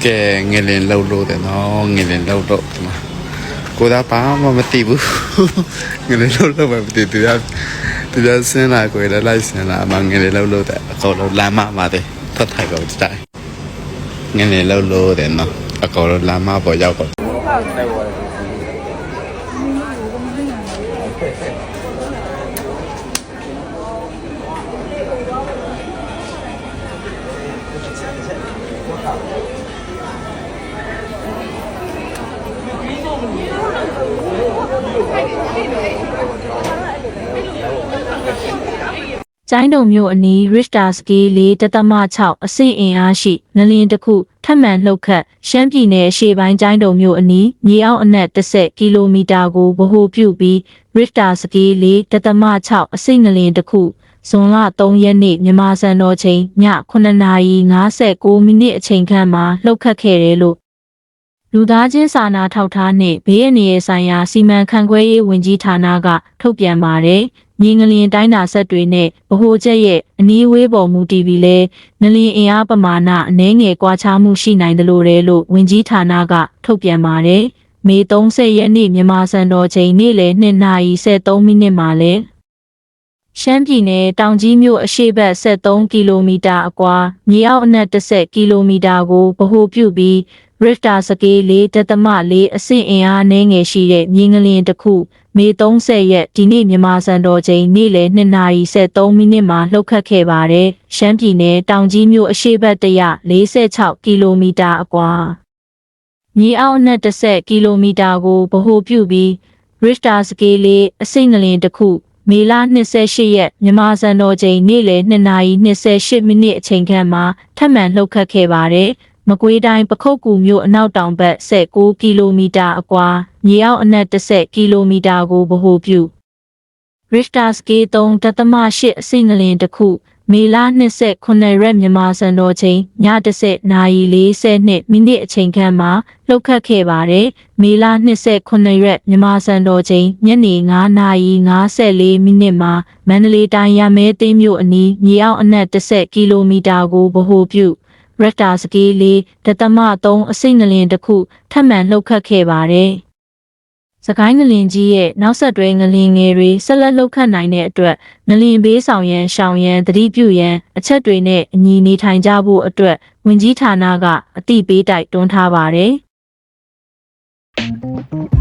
ကဲငယ်လင်လှုပ်လို့တယ်နော်ငယ်လင်လှုပ်တော့ဒီမှာကိုသားဘာမှမသိဘူးငယ်လင်လှုပ်လို့ပဲမသိသူကစင်းလာကိုလည်းလိုက်စင်းလာမှငယ်လင်လှုပ်လို့တဲ့အကောင်လုံးလမ်းမမှာတယ်ထပ်ထိုက်တော့တိုင်ငယ်လင်လှုပ်လို့တယ်နော်အကောင်လုံးလမ်းမပေါ်ရောက်တော့ကျိုင်းတုံမြို့အနီး Richter Scale 4.6 အဆင့်အင်အားရှိငလျင်တစ်ခုထပ်မံလှုပ်ခတ်ရှမ်းပြည်နယ်အရှေ့ပိုင်းကျိုင်းတုံမြို့အနီးမြေအောက်အနက်10ကီလိုမီတာကိုဗဟိုပြုပြီး Richter Scale 4.6 အဆင့်ငလျင်တစ်ခုဇွန်လ3ရက်နေ့မြန်မာစံတော်ချိန်ည9:59မိနစ်အချိန်ခန့်မှာလှုပ်ခတ်ခဲ့တယ်လို့လူသားချင်းစာနာထောက်ထားနှင့်ဘေးအန္တရာယ်ဆိုင်ရာစီမံခန့်ခွဲရေးဝန်ကြီးဌာနကထုတ်ပြန်ပါတယ်။မြေငလျင်တိုင်းတာဆက်တွေနဲ့ဗဟိုချက်ရဲ့အနီးဝေးပေါ်မူတည်ပြီးလဲငလျင်အင်အားပမာဏအနည်းငယ်ကွာခြားမှုရှိနိုင်တယ်လို့ဝန်ကြီးဌာနကထုတ်ပြန်ပါတယ်။မေ30ရက်နေ့မြန်မာစံတော်ချိန်နေ့လယ်2:13မိနစ်မှာလဲရှမ်းပြည်နယ်တောင်ကြီးမြို့အရှေ့ဘက်73ကီလိုမီတာအကွာမြေအောက်အနက်10ကီလိုမီတာကိုဗဟိုပြုပြီးRichter Scale 4.4 အဆင့်အင်အားနည်းငယ်ရှိတဲ့မြေငလျင်တစ်ခုမေ30ရက်ဒီနေ့မြန်မာစံတော်ချိန်နေ့လယ်2:13မိနစ်မှာလှုပ်ခတ်ခဲ့ပါတယ်။ရှမ်းပြည်နယ်တောင်ကြီးမြို့အရှေ့ဘက်146ကီလိုမီတာအကွာမြေအောက်အနက်10ကီလိုမီတာကိုဗဟိုပြုပြီး Richter Scale အဆင့်ငလျင်တစ်ခုမေလ28ရက်မြန်မာစံတော်ချိန်နေ့လယ်2:28မိနစ်အချိန်ခန့်မှာထပ်မံလှုပ်ခတ်ခဲ့ပါတယ်။မကွေးတိုင်းပခုတ်ကူမြို့အနောက်တောင်ဘက်19ကီလိုမီတာအကွာမြေအောက်အနက်10ကီလိုမီတာကိုဗဟိုပြု Richter Scale 3.8 အဆင့်ငလျင်တစ်ခုမေလ29ရက်မြန်မာစံတော်ချိန်ည10:42မိနစ်အချိန်ခန့်မှာလှုပ်ခတ်ခဲ့ပါတယ်။မေလ29ရက်မြန်မာစံတော်ချိန်ညနေ9:54မိနစ်မှာမန္တလေးတိုင်းရမဲသိမ်းမြို့အနီးမြေအောက်အနက်10ကီလိုမီတာကိုဗဟိုပြုRichter Scale 4.3 အဆင့်ငလျင်တစ်ခုထပ်မံလှုပ်ခတ်ခဲ့ပါတယ်။စကိုင်းငလျင်ကြီးရဲ့နောက်ဆက်တွဲငလျင်ငယ်တွေဆက်လက်လှုပ်ခတ်နိုင်တဲ့အတွက်ငလျင်ဘေးဆောင်ရန်ရှောင်ရန်သတိပြုရန်အချက်တွေနဲ့အညီနေထိုင်ကြဖို့အတွက်ဝန်ကြီးဌာနကအသိပေးတိုက်တွန်းထားပါတယ်။